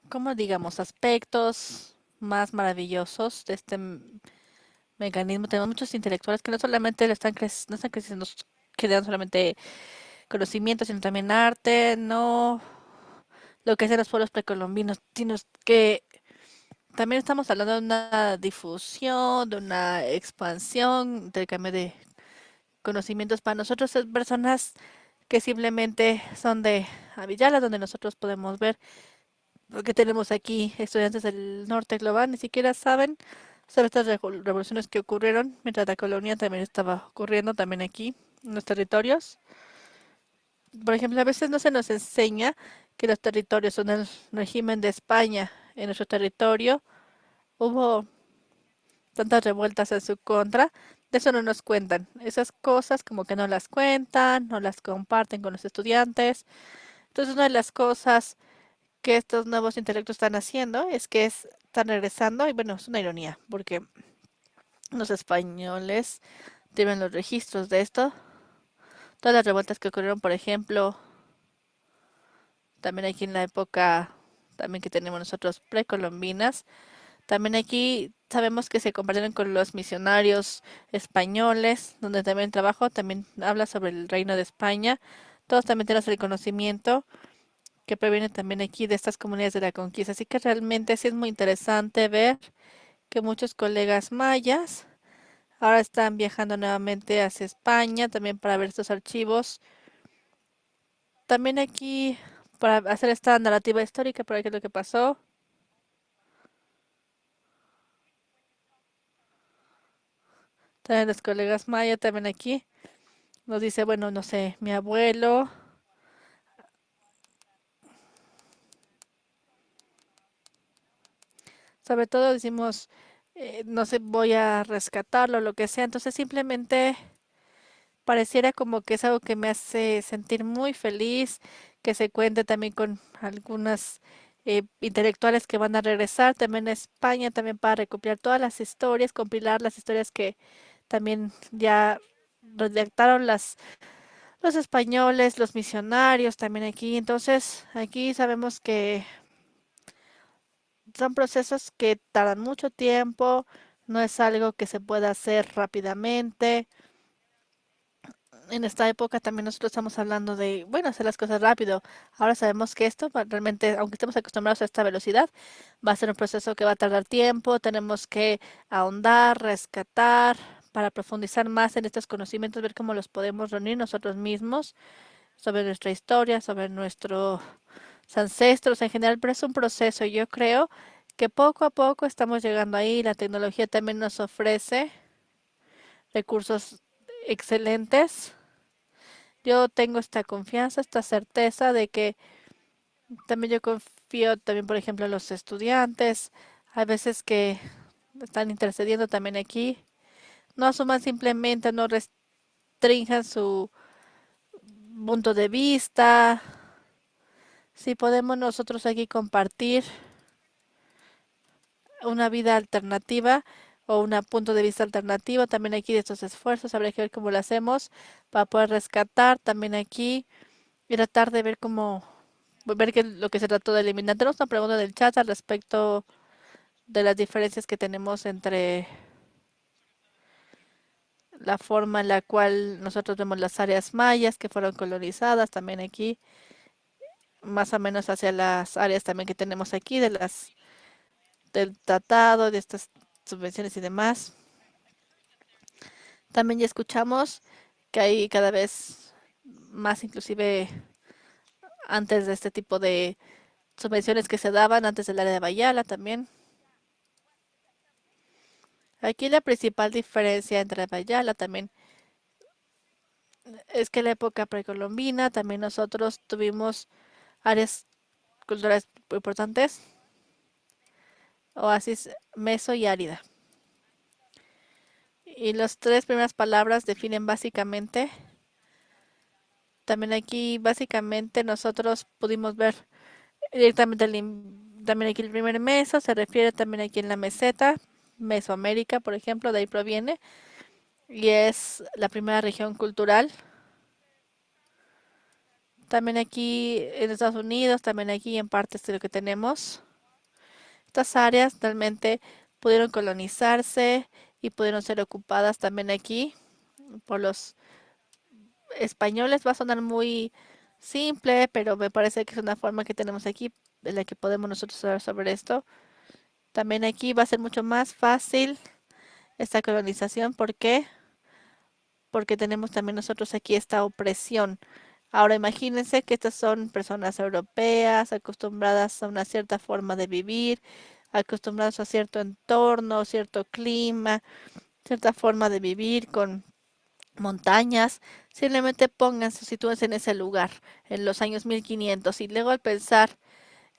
como digamos, aspectos más maravillosos de este mecanismo. Tenemos muchos intelectuales que no solamente no están creciendo, creando solamente conocimiento, sino también arte, no lo que hacen los pueblos precolombinos, sino que también estamos hablando de una difusión, de una expansión, intercambio de conocimientos para nosotros, es personas que simplemente son de Avillala, donde nosotros podemos ver, porque tenemos aquí estudiantes del norte global, ni siquiera saben sobre estas revoluciones que ocurrieron mientras la colonia también estaba ocurriendo también aquí en los territorios. Por ejemplo, a veces no se nos enseña que los territorios son el régimen de España en nuestro territorio. Hubo tantas revueltas en su contra, de eso no nos cuentan. Esas cosas como que no las cuentan, no las comparten con los estudiantes. Entonces, una de las cosas que estos nuevos intelectos están haciendo es que están regresando, y bueno, es una ironía, porque los españoles tienen los registros de esto. Todas las revueltas que ocurrieron, por ejemplo, también aquí en la época también que tenemos nosotros precolombinas, también aquí sabemos que se compartieron con los misionarios españoles, donde también trabajo, también habla sobre el reino de España. Todos también tenemos el conocimiento que proviene también aquí de estas comunidades de la conquista. Así que realmente sí es muy interesante ver que muchos colegas mayas ahora están viajando nuevamente hacia España también para ver estos archivos. También aquí para hacer esta narrativa histórica, para qué es lo que pasó. También los colegas mayas también aquí nos dice, bueno, no sé, mi abuelo. Sobre todo decimos, no sé, voy a rescatarlo, lo que sea. Entonces simplemente pareciera como que es algo que me hace sentir muy feliz, que se cuente también con algunas intelectuales que van a regresar también a España, también para recopilar todas las historias, compilar las historias que también ya redactaron los españoles, los misionarios también aquí. Entonces, aquí sabemos que son procesos que tardan mucho tiempo, no es algo que se pueda hacer rápidamente. En esta época también nosotros estamos hablando de, bueno, hacer las cosas rápido. Ahora sabemos que esto realmente, aunque estemos acostumbrados a esta velocidad, va a ser un proceso que va a tardar tiempo. Tenemos que ahondar, rescatar, para profundizar más en estos conocimientos, ver cómo los podemos reunir nosotros mismos sobre nuestra historia, sobre nuestros ancestros en general, pero es un proceso. Yo creo que poco a poco estamos llegando ahí. La tecnología también nos ofrece recursos excelentes. Yo tengo esta confianza, esta certeza de que también yo confío también, por ejemplo, en los estudiantes, hay veces que están intercediendo también aquí, no asuman simplemente, no restrinjan su punto de vista, si podemos nosotros aquí compartir una vida alternativa o un punto de vista alternativo, también aquí de estos esfuerzos, habría que ver cómo lo hacemos para poder rescatar también aquí y tratar de ver cómo ver que lo que se trató de eliminar. Tenemos una pregunta del chat al respecto de las diferencias que tenemos entre la forma en la cual nosotros vemos las áreas mayas que fueron colonizadas también aquí, más o menos hacia las áreas también que tenemos aquí de las del tratado, de estas subvenciones y demás. También ya escuchamos que hay cada vez más, inclusive antes de este tipo de subvenciones que se daban, antes del área de Bayala también. Aquí la principal diferencia entre Bayala también es que en la época precolombina también nosotros tuvimos áreas culturales importantes, oasis meso y árida. Y las tres primeras palabras definen básicamente, también aquí básicamente nosotros pudimos ver directamente también aquí el primer meso, se refiere también aquí en la meseta, Mesoamérica, por ejemplo, de ahí proviene, y es la primera región cultural. También aquí en Estados Unidos, también aquí en partes de lo que tenemos. Estas áreas realmente pudieron colonizarse y pudieron ser ocupadas también aquí por los españoles. Va a sonar muy simple, pero me parece que es una forma que tenemos aquí de la que podemos nosotros hablar sobre esto. También aquí va a ser mucho más fácil esta colonización. ¿Por qué? Porque tenemos también nosotros aquí esta opresión. Ahora imagínense que estas son personas europeas acostumbradas a una cierta forma de vivir, acostumbrados a cierto entorno, cierto clima, cierta forma de vivir con montañas. Simplemente pónganse, sitúense en ese lugar, en los años 1500, y luego al pensar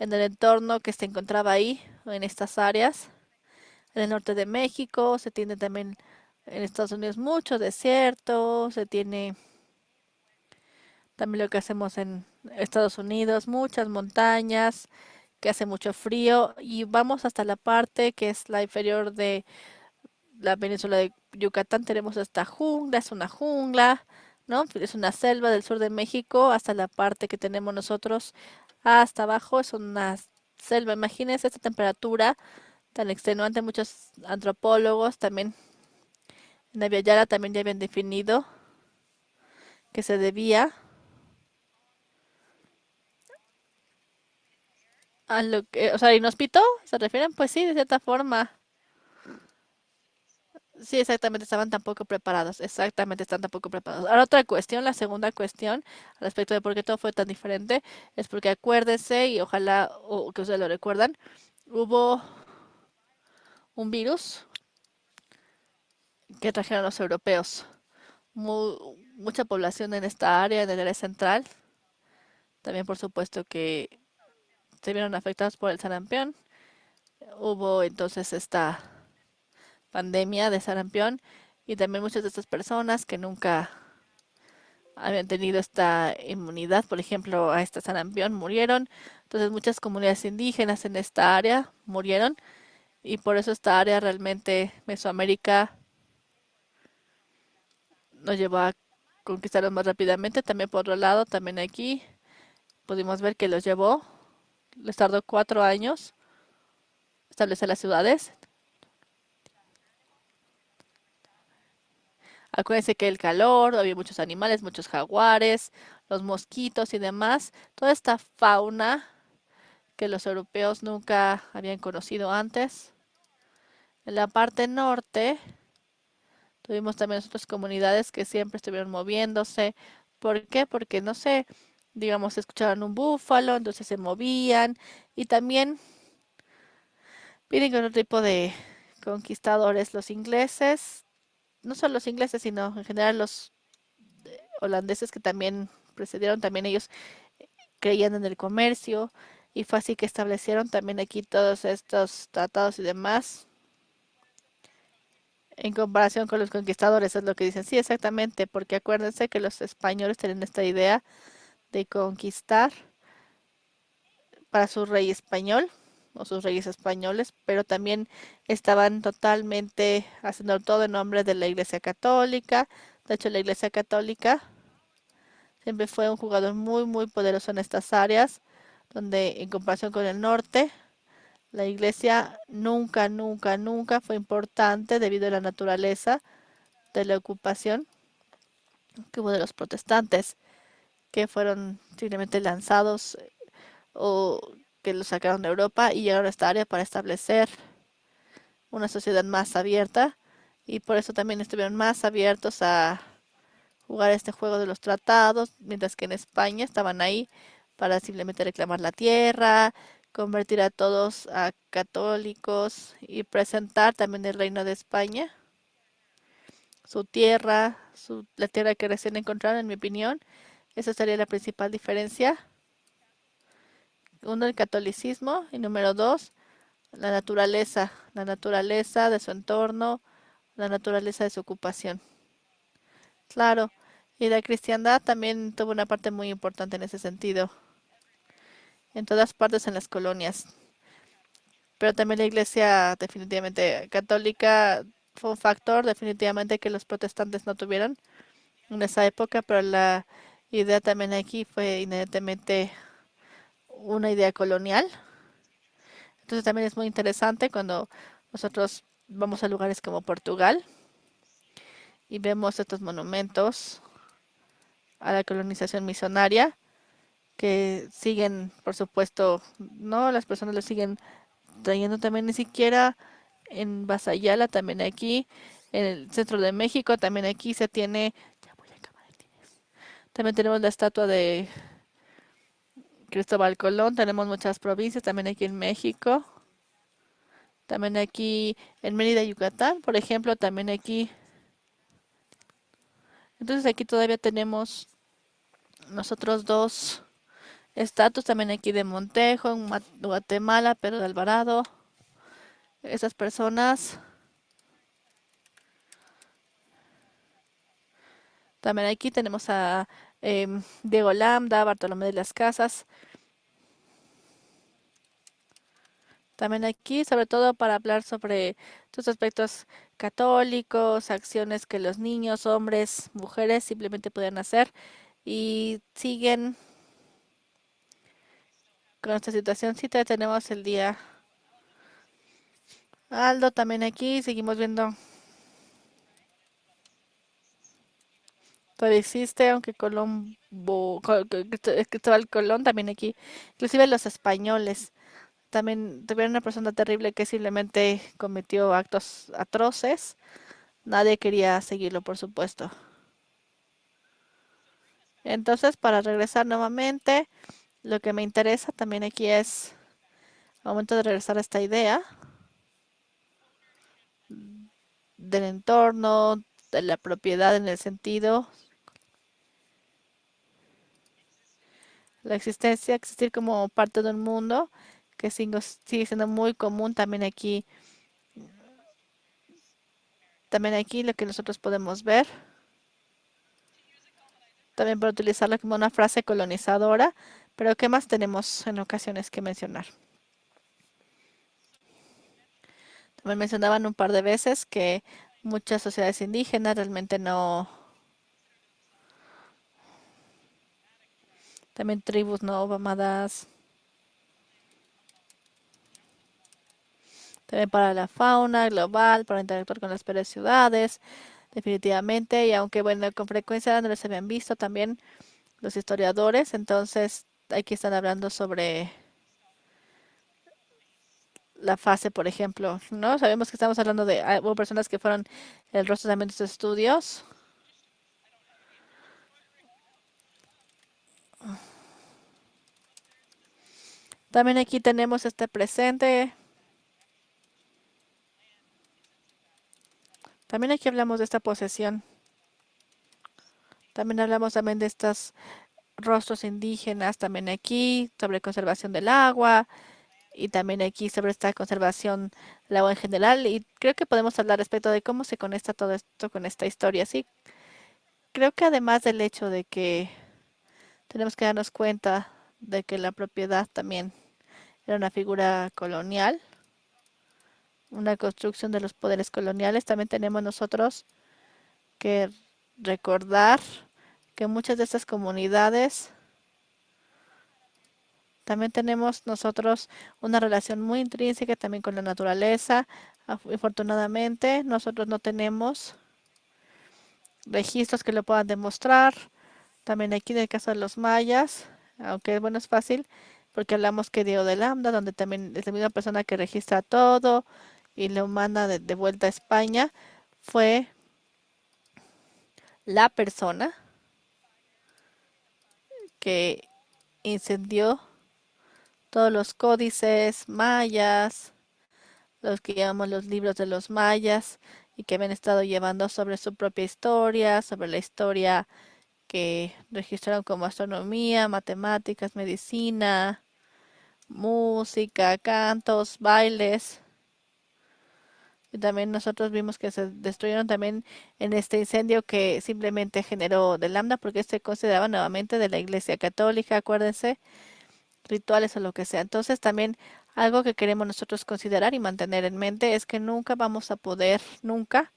en el entorno que se encontraba ahí, en estas áreas, en el norte de México, se tiene también en Estados Unidos mucho desierto, se tiene también lo que hacemos en Estados Unidos, muchas montañas, que hace mucho frío, y vamos hasta la parte que es la inferior de la península de Yucatán, tenemos esta jungla, es una jungla, ¿no? Es una selva del sur de México, hasta la parte que tenemos nosotros, hasta abajo es una selva. Imagínense esta temperatura tan extenuante. Muchos antropólogos también en Abya también ya habían definido que se debía a lo que, o sea, inhóspito, ¿se refieren? Pues sí, de cierta forma. Sí, exactamente, estaban tan poco preparados, exactamente, están tan poco preparados. Ahora otra cuestión, la segunda cuestión, al respecto de por qué todo fue tan diferente, es porque acuérdense, y ojalá o que ustedes lo recuerdan, hubo un virus que trajeron los europeos. Mucha población en esta área, en el área central, también por supuesto que se vieron afectados por el sarampión. Hubo entonces esta pandemia de sarampión y también muchas de estas personas que nunca habían tenido esta inmunidad, por ejemplo, a esta sarampión, murieron. Entonces muchas comunidades indígenas en esta área murieron y por eso esta área realmente, Mesoamérica, nos llevó a conquistarlos más rápidamente. También por otro lado, también aquí pudimos ver que los llevó, les tardó 4 años establecer las ciudades. Acuérdense que el calor, había muchos animales, muchos jaguares, los mosquitos y demás. Toda esta fauna que los europeos nunca habían conocido antes. En la parte norte tuvimos también otras comunidades que siempre estuvieron moviéndose. ¿Por qué? Porque no sé, digamos, escucharon un búfalo, entonces se movían y también vienen con otro tipo de conquistadores, los ingleses, no solo los ingleses, sino en general los holandeses que también precedieron, también ellos creían en el comercio y fue así que establecieron también aquí todos estos tratados y demás en comparación con los conquistadores, es lo que dicen. Sí, exactamente, porque acuérdense que los españoles tienen esta idea de conquistar para su rey español o sus reyes españoles, pero también estaban totalmente haciendo todo en nombre de la Iglesia Católica. De hecho, la Iglesia Católica siempre fue un jugador muy, muy poderoso en estas áreas, donde en comparación con el norte, la Iglesia nunca, nunca, nunca fue importante debido a la naturaleza de la ocupación que hubo de los protestantes, que fueron simplemente lanzados o que los sacaron de Europa y llegaron a esta área para establecer una sociedad más abierta y por eso también estuvieron más abiertos a jugar este juego de los tratados, mientras que en España estaban ahí para simplemente reclamar la tierra, convertir a todos a católicos y presentar también el reino de España, su tierra, la tierra que recién encontraron, en mi opinión. Esa sería la principal diferencia. Uno, el catolicismo y número dos, la naturaleza de su entorno, la naturaleza de su ocupación. Claro, y la cristiandad también tuvo una parte muy importante en ese sentido, en todas partes en las colonias. Pero también la iglesia definitivamente católica fue un factor definitivamente que los protestantes no tuvieron en esa época, pero la idea también aquí fue inherentemente una idea colonial. Entonces también es muy interesante cuando nosotros vamos a lugares como Portugal y vemos estos monumentos a la colonización misionaria que siguen, por supuesto, no, las personas lo siguen trayendo también ni siquiera en Basayala, también aquí, en el centro de México, también aquí se tiene, ya voy a acabar el tiempo. También tenemos la estatua de Cristóbal Colón, tenemos muchas provincias, también aquí en México, también aquí en Mérida, Yucatán, por ejemplo, también aquí. Entonces aquí todavía tenemos nosotros dos estatuas, también aquí de Montejo, en Guatemala, Pedro de Alvarado. Esas personas, también aquí tenemos a Diego Lambda, Bartolomé de las Casas. También aquí, sobre todo para hablar sobre tus aspectos católicos, acciones que los niños, hombres, mujeres simplemente pueden hacer y siguen con esta situación. Sí, todavía tenemos el día Aldo también aquí, seguimos viendo. Todavía existe, aunque Cristóbal Colón también aquí, inclusive los españoles, también tuvieron una persona terrible que simplemente cometió actos atroces. Nadie quería seguirlo, por supuesto. Entonces, para regresar nuevamente, lo que me interesa también aquí es, al momento de regresar a esta idea del entorno, de la propiedad en el sentido, la existencia, existir como parte de un mundo que sigue siendo muy común también aquí lo que nosotros podemos ver, también para utilizarlo como una frase colonizadora, pero ¿qué más tenemos en ocasiones que mencionar? También mencionaban un par de veces que muchas sociedades indígenas realmente no, también tribus no nómadas, también para la fauna global, para interactuar con las peores ciudades, definitivamente, y aunque bueno, con frecuencia no les habían visto también los historiadores, entonces aquí están hablando sobre la fase, por ejemplo, ¿no? Sabemos que estamos hablando de, hubo personas que fueron el rostro también de estos estudios. También aquí tenemos este presente. También aquí hablamos de esta posesión. También hablamos también de estos rostros indígenas, también aquí, sobre conservación del agua y también aquí sobre esta conservación del agua en general. Y creo que podemos hablar respecto de cómo se conecta todo esto con esta historia. Sí, creo que además del hecho de que tenemos que darnos cuenta de que la propiedad también era una figura colonial, una construcción de los poderes coloniales, también tenemos nosotros que recordar que muchas de estas comunidades también tenemos nosotros una relación muy intrínseca también con la naturaleza. Afortunadamente, nosotros no tenemos registros que lo puedan demostrar. También aquí en el caso de los mayas, aunque bueno, es fácil, porque hablamos que dio de Lambda, donde también es la misma persona que registra todo y lo manda de vuelta a España, fue la persona que incendió todos los códices mayas, los que llamamos los libros de los mayas, y que habían estado llevando sobre su propia historia, sobre la historia que registraron como astronomía, matemáticas, medicina, música, cantos, bailes. Y también nosotros vimos que se destruyeron también en este incendio que simplemente generó de Lambda, porque se consideraba nuevamente de la Iglesia Católica, acuérdense, rituales o lo que sea. Entonces también algo que queremos nosotros considerar y mantener en mente es que nunca vamos a poder, nunca,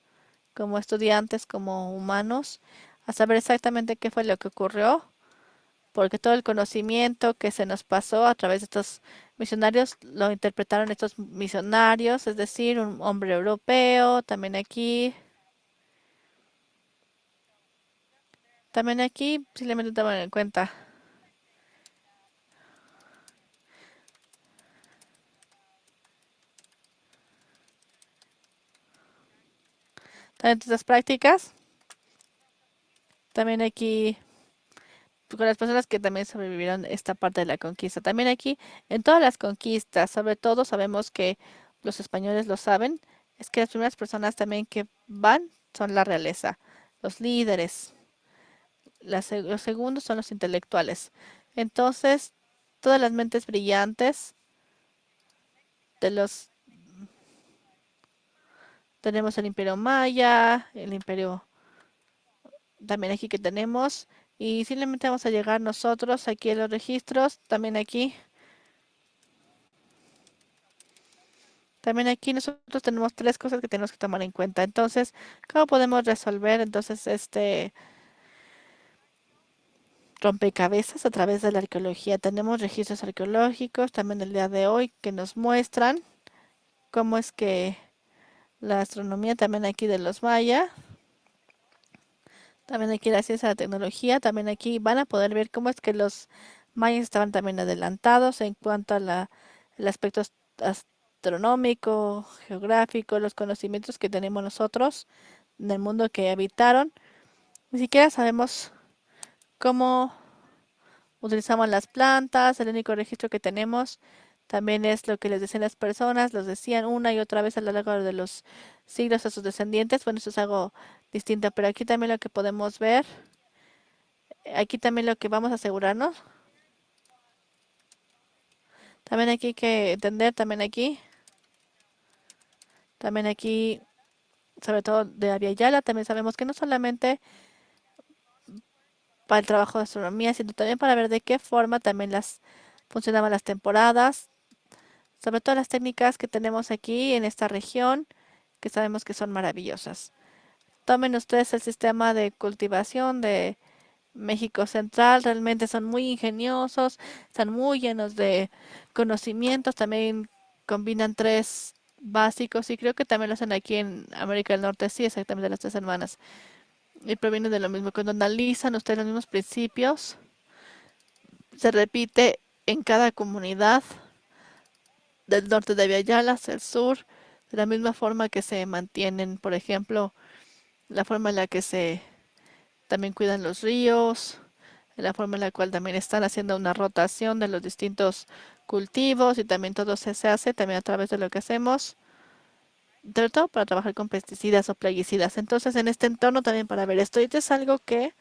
como estudiantes, como humanos, a saber exactamente qué fue lo que ocurrió, porque todo el conocimiento que se nos pasó a través de estos misionarios lo interpretaron estos misionarios, es decir, un hombre europeo, también aquí, simplemente toman en cuenta. También estas prácticas, también aquí con las personas que también sobrevivieron esta parte de la conquista. También aquí, en todas las conquistas, sobre todo sabemos que los españoles lo saben, es que las primeras personas también que van son la realeza, los líderes. Los segundos son los intelectuales. Entonces, todas las mentes brillantes de los tenemos el Imperio Maya, el Imperio también aquí que tenemos y simplemente vamos a llegar nosotros aquí en los registros, también aquí nosotros tenemos tres cosas que tenemos que tomar en cuenta. Entonces, ¿cómo podemos resolver entonces este rompecabezas a través de la arqueología? Tenemos registros arqueológicos también el día de hoy que nos muestran cómo es que la astronomía también aquí de los mayas, también aquí la ciencia de la tecnología, también aquí van a poder ver cómo es que los mayas estaban también adelantados en cuanto a el aspecto astronómico, geográfico, los conocimientos que tenemos nosotros en el mundo que habitaron. Ni siquiera sabemos cómo utilizamos las plantas, el único registro que tenemos también es lo que les decían las personas, los decían una y otra vez a lo largo de los siglos a sus descendientes. Bueno, eso es algo distinto, pero aquí también lo que podemos ver, aquí también lo que vamos a asegurarnos, también aquí hay que entender, también aquí, sobre todo de Avia Yala, también sabemos que no solamente para el trabajo de astronomía, sino también para ver de qué forma también las funcionaban las temporadas, sobre todo las técnicas que tenemos aquí en esta región, que sabemos que son maravillosas. Tomen ustedes el sistema de cultivación de México Central, realmente son muy ingeniosos, están muy llenos de conocimientos, también combinan tres básicos y creo que también lo hacen aquí en América del Norte, sí, exactamente las tres hermanas. Y proviene de lo mismo, cuando analizan ustedes los mismos principios, se repite en cada comunidad del norte de Villalas, hacia el sur, de la misma forma que se mantienen, por ejemplo, la forma en la que se también cuidan los ríos, la forma en la cual también están haciendo una rotación de los distintos cultivos y también todo se hace también a través de lo que hacemos, sobre todo para trabajar con pesticidas o plaguicidas. Entonces, en este entorno también para ver esto, y esto es algo que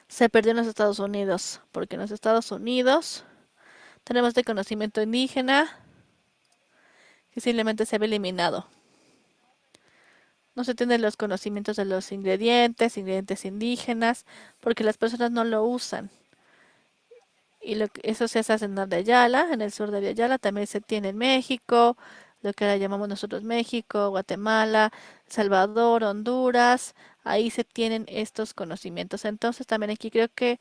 se perdió en los Estados Unidos, porque en los Estados Unidos tenemos de conocimiento indígena que simplemente se había eliminado. No se tienen los conocimientos de los ingredientes indígenas, porque las personas no lo usan. Y eso se hace en Ayala, en el sur de Ayala, también se tiene en México, lo que ahora llamamos nosotros México, Guatemala, Salvador, Honduras, ahí se tienen estos conocimientos. Entonces también aquí creo que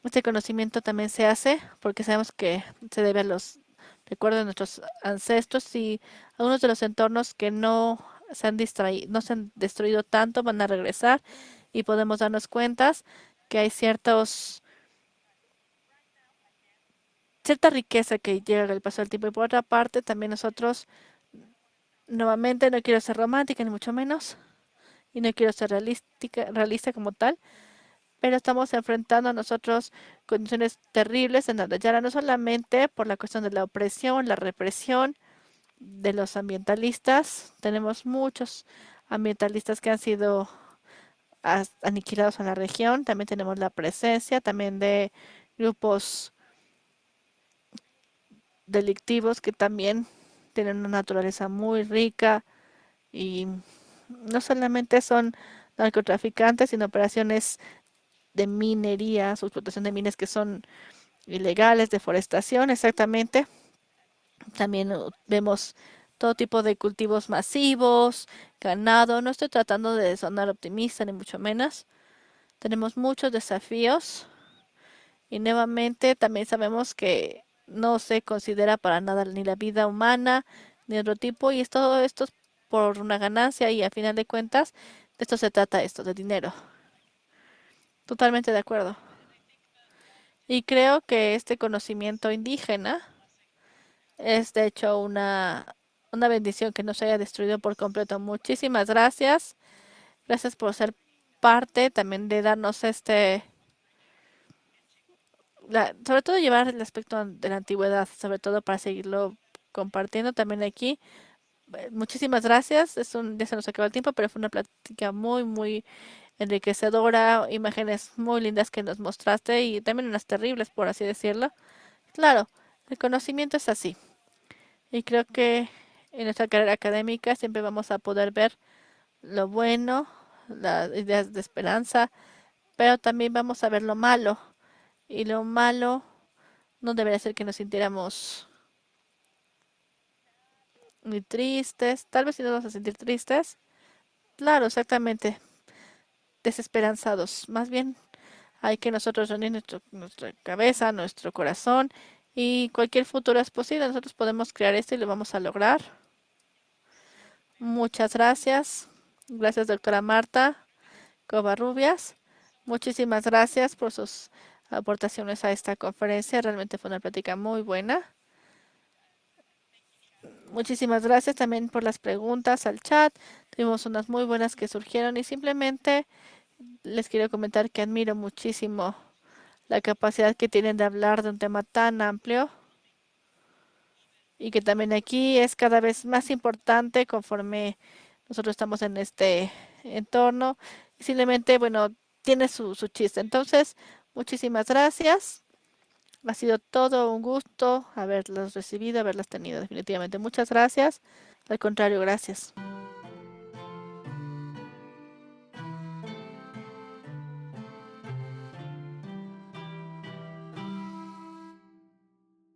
este conocimiento también se hace porque sabemos que se debe a los recuerdos de nuestros ancestros y algunos de los entornos que no se han distraído, no se han destruido tanto van a regresar y podemos darnos cuenta que hay cierta riqueza que llega con el paso del tiempo. Y por otra parte, también nosotros, nuevamente, no quiero ser romántica, ni mucho menos, y no quiero ser realista como tal, pero estamos enfrentando a nosotros condiciones terribles en Andayara, no solamente por la cuestión de la opresión, la represión de los ambientalistas. Tenemos muchos ambientalistas que han sido aniquilados en la región. También tenemos la presencia también de grupos delictivos que también tienen una naturaleza muy rica y no solamente son narcotraficantes, sino operaciones de minería, su explotación de minas que son ilegales, deforestación, exactamente. También vemos todo tipo de cultivos masivos, ganado. No estoy tratando de sonar optimista, ni mucho menos. Tenemos muchos desafíos y nuevamente también sabemos que no se considera para nada ni la vida humana ni otro tipo y es todo esto es por una ganancia y a final de cuentas de esto se trata esto, de dinero. Totalmente de acuerdo. Y creo que este conocimiento indígena es de hecho una bendición que no se haya destruido por completo. Muchísimas gracias. Gracias por ser parte también de darnos sobre todo llevar el aspecto de la antigüedad, sobre todo para seguirlo compartiendo también aquí. Muchísimas gracias. Ya se nos acabó el tiempo, pero fue una plática muy, muy enriquecedora, imágenes muy lindas que nos mostraste y también unas terribles, por así decirlo. Claro, el conocimiento es así. Y creo que en nuestra carrera académica siempre vamos a poder ver lo bueno, las ideas de esperanza, pero también vamos a ver lo malo. Y lo malo no debería ser que nos sintiéramos ni tristes, tal vez si nos vamos a sentir tristes. Claro, exactamente, desesperanzados. Más bien hay que nosotros reunir nuestra cabeza, nuestro corazón y cualquier futuro es posible. Nosotros podemos crear esto y lo vamos a lograr. Muchas gracias. Gracias, doctora Marta Covarrubias. Muchísimas gracias por sus aportaciones a esta conferencia. Realmente fue una plática muy buena. Muchísimas gracias también por las preguntas al chat. Tuvimos unas muy buenas que surgieron y simplemente les quiero comentar que admiro muchísimo la capacidad que tienen de hablar de un tema tan amplio y que también aquí es cada vez más importante conforme nosotros estamos en este entorno. Y simplemente, bueno, tiene su chiste. Entonces, muchísimas gracias. Ha sido todo un gusto haberlos recibido, haberlas tenido definitivamente. Muchas gracias. Al contrario, gracias.